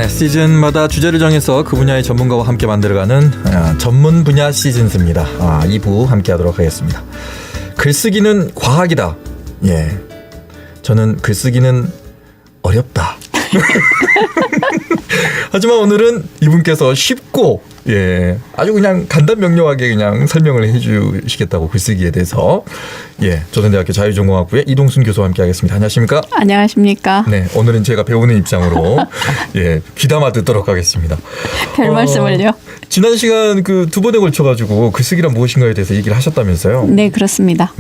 네, 시즌마다 주제를 정해서 그 분야의 전문가와 함께 만들어가는 전문 분야 시즌스입니다. 2부 함께하도록 하겠습니다. 글쓰기는 과학이다. 예, 저는 글쓰기는 어렵다. 하지만 오늘은 이분께서 쉽고 아주 그냥 간단명료하게 그냥 설명을 해주시겠다고 글쓰기에 대해서 조선대학교 자유전공학부의 이동순 교수와 함께하겠습니다. 안녕하십니까? 안녕하십니까? 네, 오늘은 제가 배우는 입장으로 귀담아 듣도록 하겠습니다. 별 말씀을요? 지난 시간 그 두 번에 걸쳐가지고 글쓰기란 무엇인가에 대해서 얘기를 하셨다면서요? 네, 그렇습니다.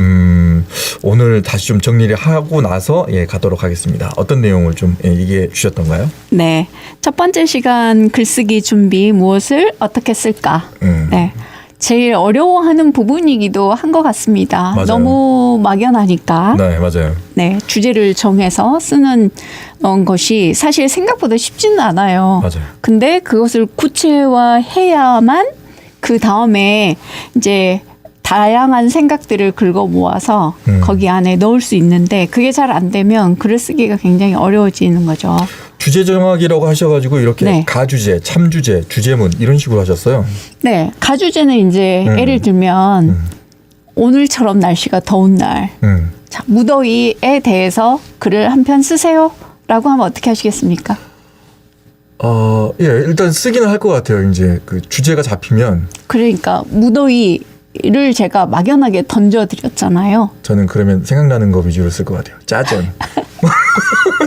오늘 다시 좀 정리를 하고 나서 가도록 하겠습니다. 어떤 내용을 좀 얘기해 주셨던가요? 네, 첫 번째 시간 글쓰기 준비 무엇을 어떻게 쓸까? 네, 제일 어려워하는 부분이기도 한 것 같습니다. 맞아요. 너무 막연하니까. 네, 맞아요. 네, 주제를 정해서 쓰는 것이 사실 생각보다 쉽지는 않아요. 맞아요. 근데 그것을 구체화해야만 그 다음에 이제 다양한 생각들을 긁어 모아서 거기 안에 넣을 수 있는데 그게 잘 안 되면 글을 쓰기가 굉장히 어려워지는 거죠. 주제 정하기라고 하셔가지고 이렇게 네. 가주제, 참주제, 주제문 이런 식으로 하셨어요. 네, 가주제는 이제 예를 들면 오늘처럼 날씨가 더운 날, 자, 무더위에 대해서 글을 한 편 쓰세요라고 하면 어떻게 하시겠습니까? 일단 쓰기는 할 것 같아요. 이제 그 주제가 잡히면. 그러니까 무더위를 제가 막연하게 던져드렸잖아요. 저는 그러면 생각나는 거 위주로 쓸 것 같아요. 짜증.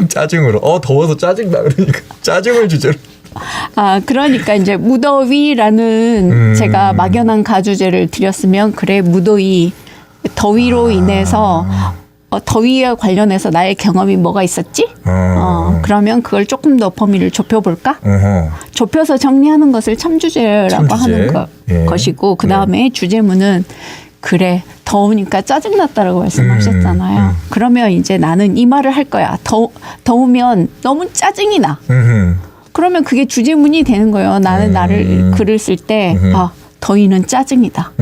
짜증으로. 더워서 짜증나. 그러니까 짜증을 주제로. 그러니까 이제 무더위라는 제가 막연한 가주제를 드렸으면 그래 무더위 더위로 인해서 더위와 관련해서 나의 경험이 뭐가 있었지? 그러면 그걸 조금 더 범위를 좁혀볼까? 좁혀서 정리하는 것을 참주제라고 하는 것이고 그 다음에 주제문은 그래 더우니까 짜증났다라고 말씀하셨잖아요. 그러면 이제 나는 이 말을 할 거야. 더우면 너무 짜증이 나. 그러면 그게 주제문이 되는 거예요. 나는 나를 글을 쓸 때 더위는 짜증이다.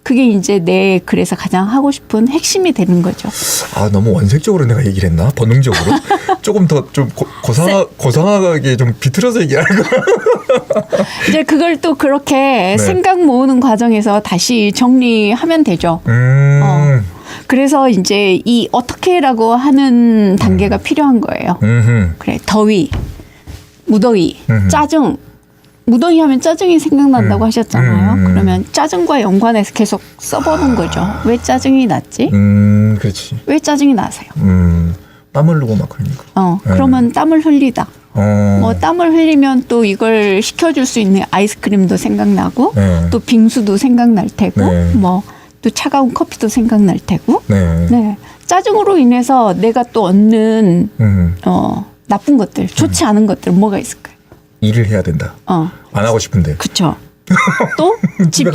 그게 이제 내 글에서 가장 하고 싶은 핵심이 되는 거죠. 너무 원색적으로 내가 얘기를 했나? 본능적으로? 조금 더 좀 고상하게 좀 비틀어서 얘기하는 거. 이제 그걸 또 그렇게 생각 모으는 과정에서 다시 정리하면 되죠. 그래서 이제 이 어떻게라고 하는 단계가 필요한 거예요. 그래, 더위, 무더위, 짜증. 무더위 하면 짜증이 생각난다고 하셨잖아요. 그러면 짜증과 연관해서 계속 써보는 거죠. 왜 짜증이 났지? 그렇지. 왜 짜증이 나세요? 땀 흘리고 막 그러니까. 그러면 땀을 흘리다. 땀을 흘리면 또 이걸 식혀줄 수 있는 아이스크림도 생각나고 또 빙수도 생각날 테고 또 차가운 커피도 생각날 테고 짜증으로 인해서 내가 또 얻는 나쁜 것들, 좋지 않은 것들 뭐가 있을까요? 일을 해야 된다. 안 하고 싶은데. 그렇죠. 또 집에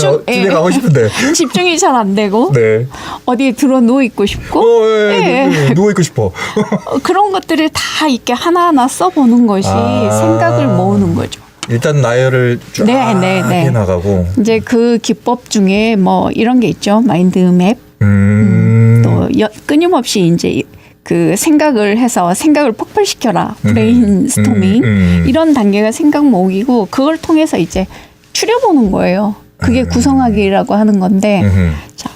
가고 싶은데 집중이 잘 안 되고 어디에 들어 누워 있고 싶고 누워 있고 싶어. 그런 것들을 다 이렇게 하나하나 써보는 것이 생각을 모으는 거죠. 일단 나열을 쫙 해나가고 이제 그 기법 중에 뭐 이런 게 있죠. 마인드맵 또 끊임없이 이제 그 생각을 해서 생각을 폭발시켜라. 브레인스토밍 이런 단계가 생각 모으기고 그걸 통해서 이제 추려보는 거예요. 그게 구성하기라고 하는 건데 자,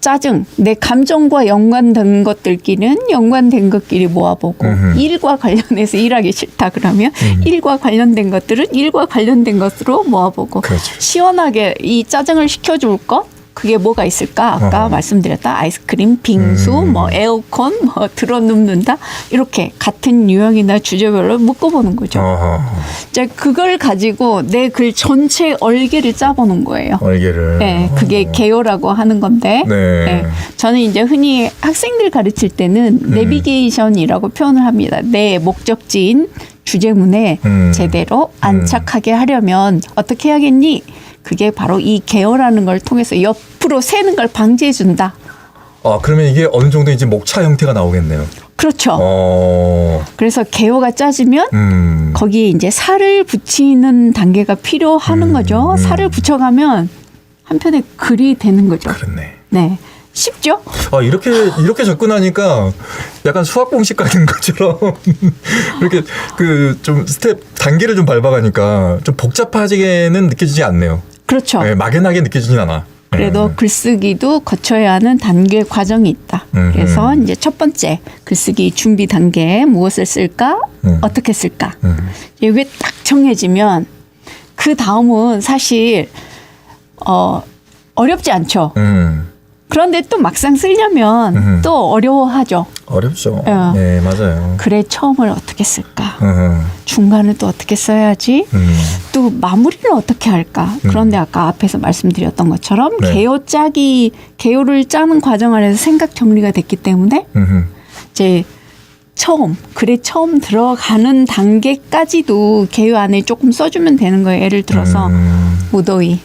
짜증, 내 감정과 연관된 것들끼리는 연관된 것끼리 모아보고 일과 관련해서 일하기 싫다 그러면 일과 관련된 것들은 일과 관련된 것으로 모아보고 시원하게 이 짜증을 식혀줄 것 그게 뭐가 있을까? 아까 말씀드렸다 아이스크림, 빙수, 에어컨, 들어 눕는다 이렇게 같은 유형이나 주제별로 묶어보는 거죠. 이제 그걸 가지고 내 글 전체 얼개를 짜보는 거예요. 얼개를. 네, 그게 개요라고 하는 건데, 저는 이제 흔히 학생들 가르칠 때는 내비게이션이라고 표현을 합니다. 내 목적지인 주제문에 제대로 안착하게 하려면 어떻게 해야겠니? 그게 바로 이 개요라는 걸 통해서 옆으로 새는 걸 방지해 준다. 그러면 이게 어느 정도 이제 목차 형태가 나오겠네요. 그렇죠. 그래서 개요가 짜지면 거기에 이제 살을 붙이는 단계가 필요하는 거죠. 살을 붙여가면 한편의 글이 되는 거죠. 그렇네. 네. 쉽죠? 이렇게 접근하니까 약간 수학 공식 같은 것처럼 이렇게 그 좀 스텝 단계를 좀 밟아가니까 좀 복잡하지게는 느껴지지 않네요. 그렇죠. 네, 막연하게 느껴지진 않아. 그래도 글쓰기도 거쳐야 하는 단계 과정이 있다. 그래서 이제 첫 번째 글쓰기 준비 단계 무엇을 쓸까? 어떻게 쓸까? 이게 딱 정해지면 그 다음은 사실 어렵지 않죠. 그런데 또 막상 쓰려면 또 어려워하죠. 어렵죠. 어. 네, 맞아요. 글의 처음을 어떻게 쓸까? 중간을 또 어떻게 써야지? 또 마무리를 어떻게 할까? 그런데 아까 앞에서 말씀드렸던 것처럼 네. 개요를 짜는 과정 안에서 생각 정리가 됐기 때문에 이제 글에 처음 들어가는 단계까지도 개요 안에 조금 써주면 되는 거예요. 예를 들어서 무더위.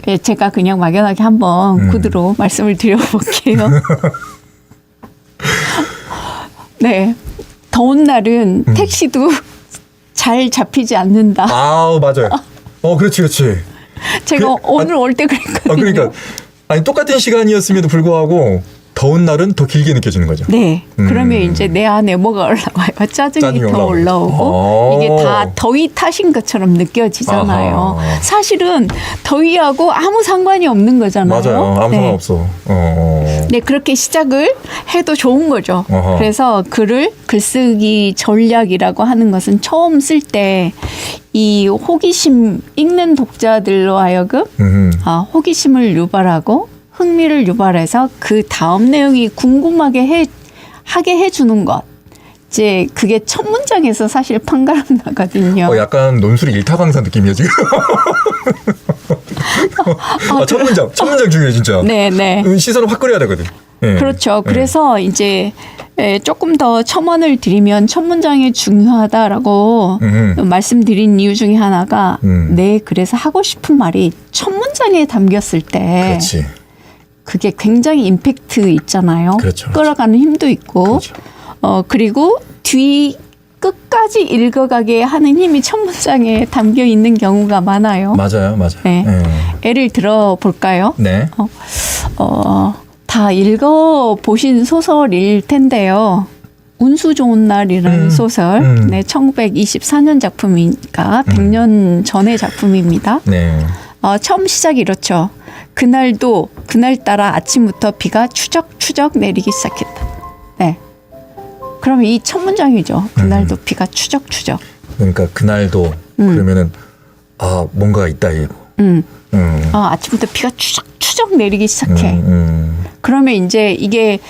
예, 제가 그냥 막연하게 한번 구두로 말씀을 드려볼게요. 네, 더운 날은 택시도 잘 잡히지 않는다. 아우, 맞아요. 그렇지. 제가 오늘 올 때 그랬거든요. 그러니까 아니 똑같은 시간이었음에도 불구하고 더운 날은 더 길게 느껴지는 거죠. 네, 그러면 이제 내 안에 뭐가 올라와요? 짜증이 더 올라오고 이게 다 더위 탓인 것처럼 느껴지잖아요. 아하. 사실은 더위하고 아무 상관이 없는 거잖아요. 맞아요. 아무 상관없어. 네, 그렇게 시작을 해도 좋은 거죠. 어허. 그래서 글쓰기 전략이라고 하는 것은 처음 쓸 때 이 호기심 읽는 독자들로 하여금 호기심을 유발하고 흥미를 유발해서 그 다음 내용이 궁금하게 하게 해주는 것. 이제 그게 첫 문장에서 사실 판가름 나거든요. 약간 논술이 일타강사 느낌이야 지금. 첫 문장 중요해 진짜. 네네. 시선을 확 끌어야 되거든. 네. 그렇죠. 네. 그래서 이제 조금 더 첨언을 드리면 첫 문장이 중요하다라고 말씀드린 이유 중에 하나가 그래서 하고 싶은 말이 첫 문장에 담겼을 때 그렇지. 그게 굉장히 임팩트 있잖아요. 그렇죠. 끌어가는 힘도 있고 그렇죠. 그리고 뒤 끝까지 읽어가게 하는 힘이 첫 문장에 담겨 있는 경우가 많아요. 맞아요. 네. 예를 들어 볼까요? 네. 다 읽어보신 소설일 텐데요. 운수 좋은 날이라는 소설. 네, 1924년 작품이니까 100년 전의 작품입니다. 네. 처음 시작이 이렇죠. 그날따라 아침부터 비가 추적추적 내리기 시작했다. 네. 그러면 이 첫 문장이죠. 그날도 비가 추적추적. 그러니까 그날도 그러면은 뭔가 있다 이거. 아침부터 비가 추적추적 내리기 시작해. 그러면 이제 이게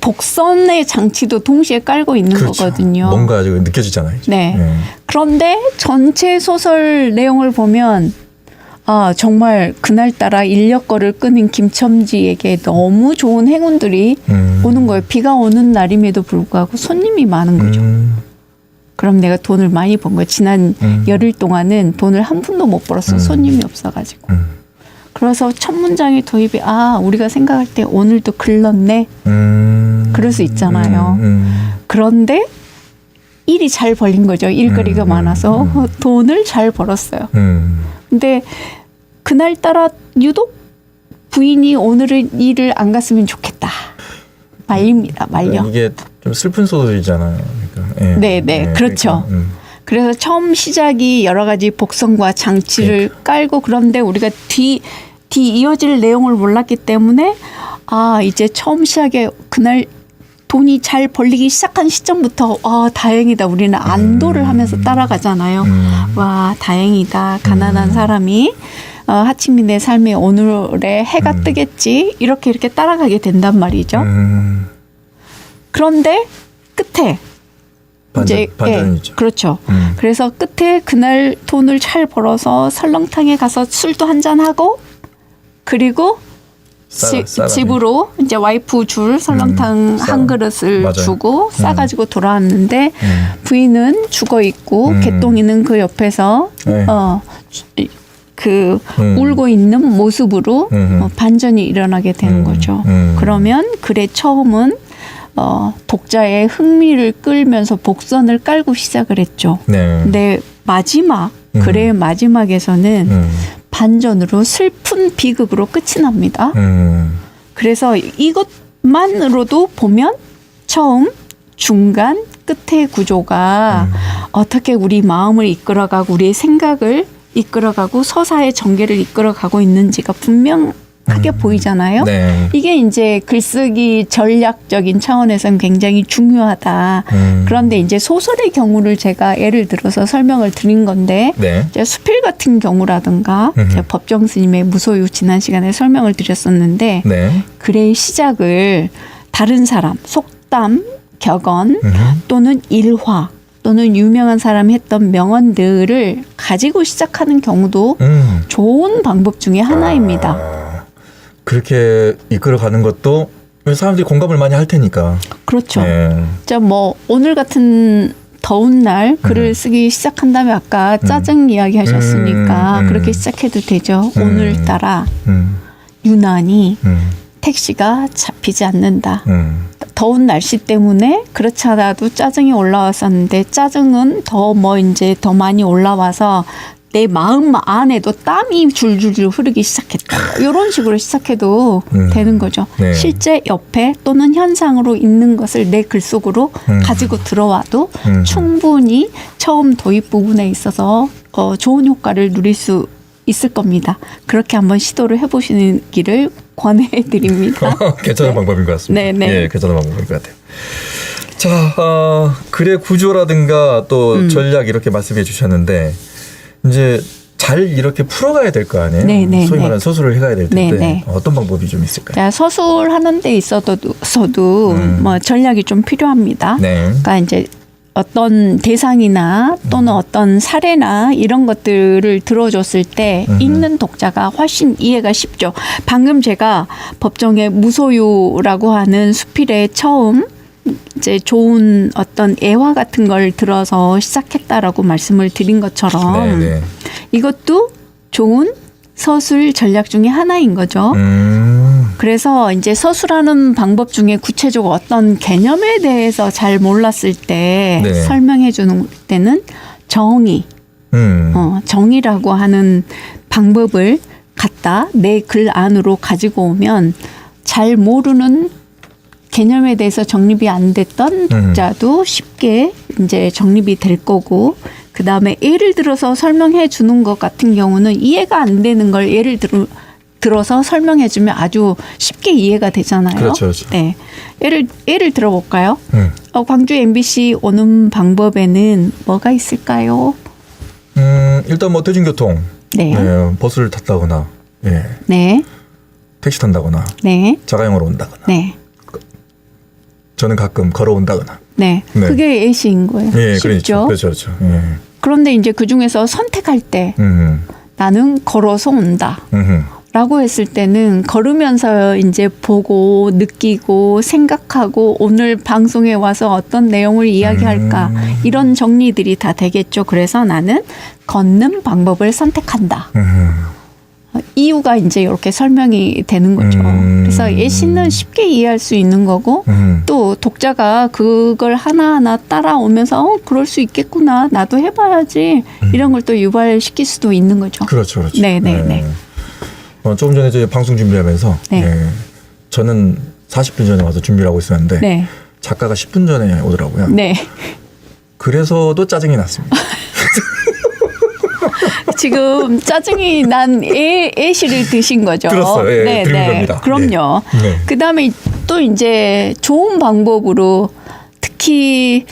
복선의 장치도 동시에 깔고 있는 그렇죠. 거거든요. 뭔가 지금 느껴지잖아요. 네. 그런데 전체 소설 내용을 보면 정말 그날따라 인력거를 끄는 김첨지에게 너무 좋은 행운들이 오는 거예요. 비가 오는 날임에도 불구하고 손님이 많은 거죠. 그럼 내가 돈을 많이 번 거예요. 지난 열흘 동안은 돈을 한 푼도 못 벌었어. 손님이 없어가지고. 그래서 첫 문장의 도입이 우리가 생각할 때 오늘도 글렀네. 그럴 수 있잖아요. 그런데 일이 잘 벌린 거죠. 일거리가 많아서 돈을 잘 벌었어요. 근데 그날따라 유독 부인이 오늘은 일을 안 갔으면 좋겠다. 말립니다. 말려. 이게 좀 슬픈 소설이잖아요. 그러니까, 네, 그렇죠. 그래서 처음 시작이 여러 가지 복선과 장치를 깔고 그런데 우리가 뒤 이어질 내용을 몰랐기 때문에 이제 처음 시작에 그날 돈이 잘 벌리기 시작한 시점부터 다행이다. 우리는 안도를 하면서 따라가잖아요. 와, 다행이다. 가난한 사람이 하치민의 삶에 오늘의 해가 뜨겠지. 이렇게 따라가게 된단 말이죠. 그런데 끝에 반전이 있죠. 그렇죠. 그래서 끝에 그날 돈을 잘 벌어서 설렁탕에 가서 술도 한잔 하고 그리고 집으로 이제 와이프 줄 설렁탕 한 그릇을 맞아요. 주고 싸가지고 돌아왔는데 부인은 죽어 있고 개똥이는 그 옆에서 울고 있는 모습으로 반전이 일어나게 되는 거죠. 그러면 글의 처음은 독자의 흥미를 끌면서 복선을 깔고 시작을 했죠. 네. 근데 마지막 글의 마지막에서는 반전으로 슬픈 비극으로 끝이 납니다. 그래서 이것만으로도 보면 처음, 중간, 끝의 구조가 어떻게 우리 마음을 이끌어가고 우리의 생각을 이끌어가고 서사의 전개를 이끌어가고 있는지가 분명하게 보이잖아요. 네. 이게 이제 글쓰기 전략적인 차원에서는 굉장히 중요하다. 그런데 이제 소설의 경우를 제가 예를 들어서 설명을 드린 건데 네. 이제 수필 같은 경우라든가 제가 법정 스님의 무소유 지난 시간에 설명을 드렸었는데 네. 글의 시작을 다른 사람, 속담, 격언 또는 일화 또는 유명한 사람이 했던 명언들을 가지고 시작하는 경우도 좋은 방법 중에 하나입니다. 그렇게 이끌어가는 것도 사람들이 공감을 많이 할 테니까. 그렇죠. 네. 자, 뭐 오늘 같은 더운 날 글을 쓰기 시작한 다음에 아까 짜증 이야기 하셨으니까 그렇게 시작해도 되죠. 오늘따라 유난히 택시가 잡히지 않는다. 더운 날씨 때문에 그렇지 않아도 짜증이 올라왔었는데 짜증은 더 많이 올라와서 내 마음 안에도 땀이 줄줄줄 흐르기 시작했다. 이런 식으로 시작해도 되는 거죠. 네. 실제 옆에 또는 현상으로 있는 것을 내 글 속으로 가지고 들어와도 충분히 처음 도입 부분에 있어서 좋은 효과를 누릴 수 있을 겁니다. 그렇게 한번 시도를 해보시기를 권해드립니다. 괜찮은 방법인 것 같습니다. 네네. 예, 괜찮은 방법인 것 같아요. 자, 글의 구조라든가 또 전략 이렇게 말씀해 주셨는데 이제 잘 이렇게 풀어가야 될 거 아니에요? 네네. 소위 말하는 서술을 해가야 될 텐데 네네. 어떤 방법이 좀 있을까요? 자, 서술하는 데 있어서도 뭐 전략이 좀 필요합니다. 네. 그러니까 이제 어떤 대상이나 또는 어떤 사례나 이런 것들을 들어줬을 때 읽는 독자가 훨씬 이해가 쉽죠. 방금 제가 법정의 무소유라고 하는 수필의 처음 이제 좋은 어떤 애화 같은 걸 들어서 시작했다라고 말씀을 드린 것처럼 네네. 이것도 좋은 서술 전략 중에 하나인 거죠. 그래서 이제 서술하는 방법 중에 구체적으로 어떤 개념에 대해서 잘 몰랐을 때 네. 설명해 주는 때는 정의라고 하는 방법을 갖다 내 글 안으로 가지고 오면 잘 모르는 개념에 대해서 정립이 안 됐던 독자도 쉽게 이제 정립이 될 거고, 그 다음에 예를 들어서 설명해 주는 것 같은 경우는 이해가 안 되는 걸 예를 들어서 설명해 주면 아주 쉽게 이해가 되잖아요. 그렇죠, 그렇죠. 네. 예를 들어볼까요? 광주 MBC 오는 방법에는 뭐가 있을까요? 일단 뭐 대중교통, 네. 버스를 탔다거나, 네. 택시 탄다거나, 네. 자가용으로 온다거나, 네. 저는 가끔 걸어온다거나. 네. 네. 그게 예시인 거예요. 예, 쉽죠? 그렇죠. 예. 그런데 이제 그 중에서 선택할 때 나는 걸어서 온다. 라고 했을 때는 걸으면서 이제 보고 느끼고 생각하고 오늘 방송에 와서 어떤 내용을 이야기할까 이런 정리들이 다 되겠죠. 그래서 나는 걷는 방법을 선택한다. 이유가 이제 이렇게 설명이 되는 거죠. 그래서 예시는 쉽게 이해할 수 있는 거고 또 독자가 그걸 하나하나 따라오면서 그럴 수 있겠구나. 나도 해봐야지. 이런 걸 또 유발시킬 수도 있는 거죠. 그렇죠. 네네네. 조금 전에 저희 방송 준비하면서 네. 저는 40분 전에 와서 준비를 하고 있었는데 네. 작가가 10분 전에 오더라고요. 네. 그래서도 짜증이 났습니다. 지금 짜증이 난 애시를 드신 거죠. 들었어요. 예, 들은 겁니다. 그럼요. 네. 그다음에 또 이제 좋은 방법으로 특히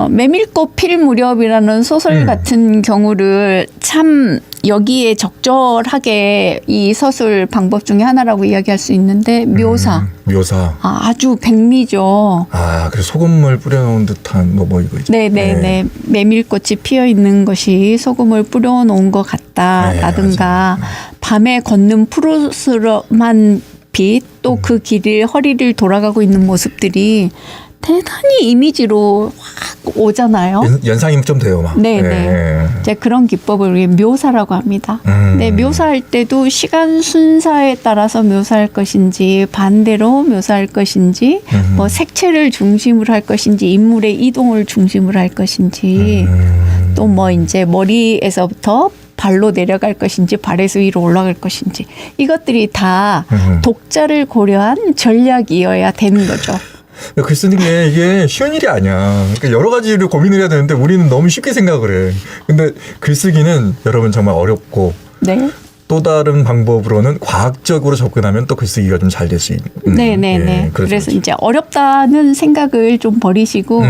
메밀꽃 필 무렵이라는 소설 같은 경우를 참 여기에 적절하게 이 서술 방법 중에 하나라고 이야기할 수 있는데 묘사. 묘사. 아주 백미죠. 그래서 소금을 뿌려놓은 듯한 뭐 이거죠. 네네네. 메밀꽃이 피어 있는 것이 소금을 뿌려놓은 것 같다라든가 밤에 걷는 푸르스름한 빛, 또 그 길을 허리를 돌아가고 있는 모습들이 대단히 이미지로 확 오잖아요. 연상이 좀 돼요, 막. 네네. 이제 그런 기법을 우리 묘사라고 합니다. 네, 묘사할 때도 시간 순서에 따라서 묘사할 것인지 반대로 묘사할 것인지 뭐 색채를 중심으로 할 것인지 인물의 이동을 중심으로 할 것인지 또 뭐 이제 머리에서부터 발로 내려갈 것인지 발에서 위로 올라갈 것인지 이것들이 다 독자를 고려한 전략이어야 되는 거죠. 글 쓰는 게 이게 쉬운 일이 아니야. 그러니까 여러 가지를 고민을 해야 되는데 우리는 너무 쉽게 생각을 해. 근데 글쓰기는 여러분 정말 어렵고 네. 또 다른 방법으로는 과학적으로 접근하면 또 글쓰기가 좀 잘 될 수 있는. 네네네. 예, 그렇죠, 그래서 그렇죠. 이제 어렵다는 생각을 좀 버리시고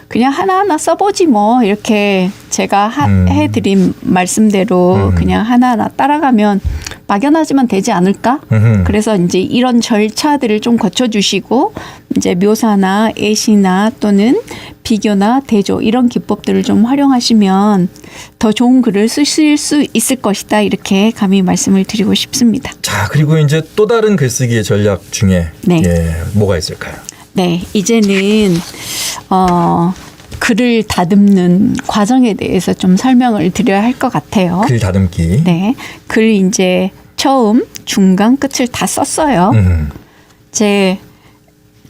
그냥 하나하나 써보지 뭐 이렇게 제가 해드린 말씀대로 그냥 하나하나 따라가면 막연하지만 되지 않을까? 그래서 이제 이런 절차들을 좀 거쳐주시고 이제 묘사나 애시나 또는 비교나 대조 이런 기법들을 좀 활용하시면 더 좋은 글을 쓰실 수 있을 것이다 이렇게 감히 말씀을 드리고 싶습니다. 자, 그리고 이제 또 다른 글쓰기의 전략 중에 네. 뭐가 있을까요? 네, 이제는 글을 다듬는 과정에 대해서 좀 설명을 드려야 할 것 같아요. 글 다듬기. 네, 글 이제 처음, 중간, 끝을 다 썼어요. 이제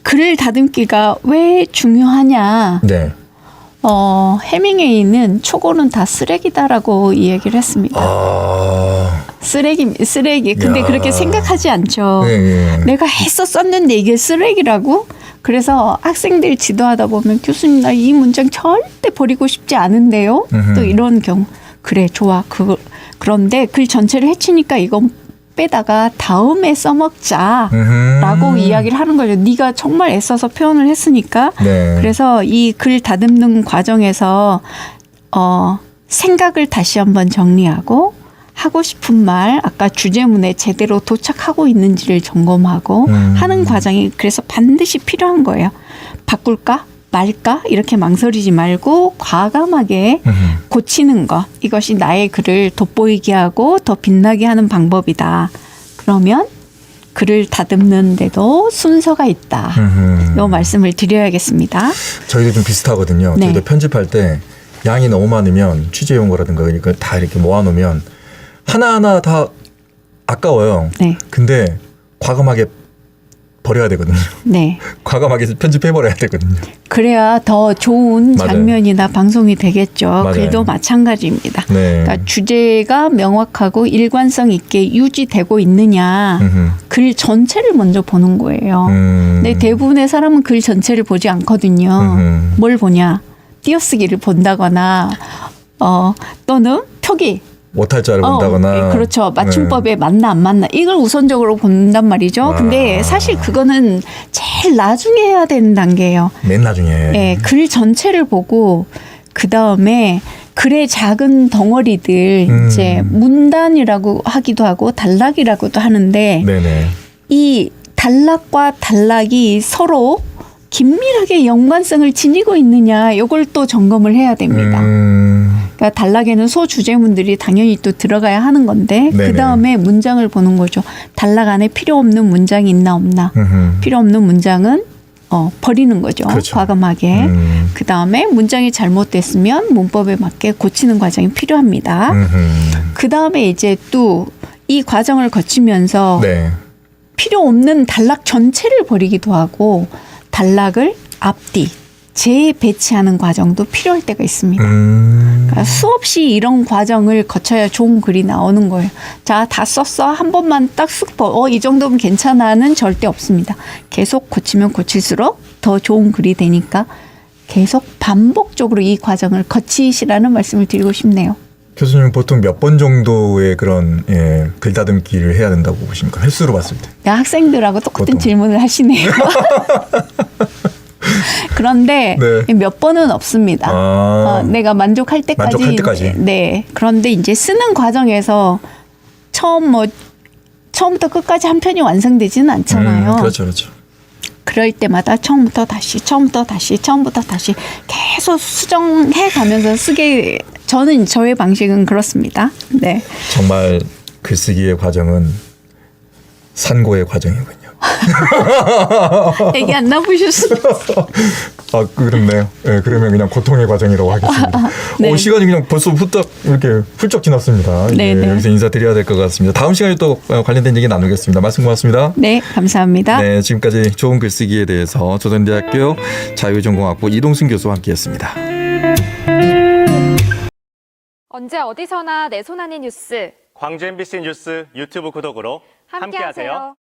글 다듬기가 왜 중요하냐? 네. 해밍웨이는 초고는 다 쓰레기다라고 이야기를 했습니다. 쓰레기. 근데 야. 그렇게 생각하지 않죠. 네. 내가 해서 썼는데 이게 쓰레기라고? 그래서 학생들 지도하다 보면 교수님 나 이 문장 절대 버리고 싶지 않은데요. 또 이런 경우 그래 좋아 그런데 글 전체를 해치니까 이건 빼다가 다음에 써먹자라고 이야기를 하는 거죠. 네가 정말 애써서 표현을 했으니까. 네. 그래서 이 글 다듬는 과정에서 생각을 다시 한번 정리하고 하고 싶은 말 아까 주제문에 제대로 도착하고 있는지를 점검하고 하는 과정이 그래서 반드시 필요한 거예요. 바꿀까? 말까? 이렇게 망설이지 말고 과감하게 고치는 것. 이것이 나의 글을 돋보이게 하고 더 빛나게 하는 방법이다. 그러면 글을 다듬는데도 순서가 있다. 이 말씀을 드려야겠습니다. 저희도 좀 비슷하거든요. 네. 저희도 편집할 때 양이 너무 많으면 취재 용어라든가 그러니까 다 이렇게 모아놓으면 하나하나 다 아까워요. 네. 근데 과감하게 버려야 되거든요. 네. 과감하게 편집해버려야 되거든요. 그래야 더 좋은 맞아요. 장면이나 방송이 되겠죠. 맞아요. 글도 마찬가지입니다. 네. 그러니까 주제가 명확하고 일관성 있게 유지되고 있느냐. 글 전체를 먼저 보는 거예요. 근데 대부분의 사람은 글 전체를 보지 않거든요. 뭘 보냐. 띄어쓰기를 본다거나 또는 표기. 오탈자를 본다거나. 그렇죠. 맞춤법에 맞나 안 맞나 이걸 우선적으로 본단 말이죠. 근데 사실 그거는 제일 나중에 해야 되는 단계예요. 맨 나중에. 네, 글 전체를 보고 그 다음에 글의 작은 덩어리들 이제 문단이라고 하기도 하고 단락이라고도 하는데 네네. 이 단락과 단락이 서로 긴밀하게 연관성을 지니고 있느냐 이걸 또 점검을 해야 됩니다. 그러니까 단락에는 소주제문들이 당연히 또 들어가야 하는 건데 네네. 그다음에 문장을 보는 거죠. 단락 안에 필요 없는 문장이 있나 없나. 필요 없는 문장은 버리는 거죠. 그렇죠. 과감하게. 그다음에 문장이 잘못됐으면 문법에 맞게 고치는 과정이 필요합니다. 그다음에 이제 또 이 과정을 거치면서 네. 필요 없는 단락 전체를 버리기도 하고 단락을 앞뒤 재배치하는 과정도 필요할 때가 있습니다. 그러니까 수없이 이런 과정을 거쳐야 좋은 글이 나오는 거예요. 자, 다 썼어. 한 번만 딱 쓱 이 정도면 괜찮아는 절대 없습니다. 계속 고치면 고칠수록 더 좋은 글이 되니까 계속 반복적으로 이 과정을 거치시라는 말씀을 드리고 싶네요. 교수님 보통 몇 번 정도의 그런 글다듬기를 해야 된다고 보십니까? 횟수로 봤을 때. 학생들하고 똑같은 보통. 질문을 하시네요. 그런데 네. 몇 번은 없습니다. 내가 만족할 때까지. 만족할 때까지. 네. 그런데 이제 쓰는 과정에서 처음부터 끝까지 한 편이 완성되지는 않잖아요. 그렇죠, 그렇죠. 그럴 때마다 처음부터 다시 계속 수정해 가면서 쓰게 저의 방식은 그렇습니다. 네. 정말 글쓰기의 과정은 산고의 과정이군요. 얘기 안 나보셨어요? 아, 그렇네요. 네, 그러면 그냥 고통의 과정이라고 하겠습니다. 네. 시간이 그냥 벌써 훌쩍 지났습니다. 네, 네. 여기서 인사드려야 될 것 같습니다. 다음 시간에 또 관련된 얘기 나누겠습니다. 말씀 고맙습니다. 네, 감사합니다. 네, 지금까지 좋은 글쓰기에 대해서 조선대학교 자유전공학부 이동순 교수와 함께했습니다. 언제 어디서나 내 손 안의 뉴스. 광주 MBC 뉴스 유튜브 구독으로 함께하세요.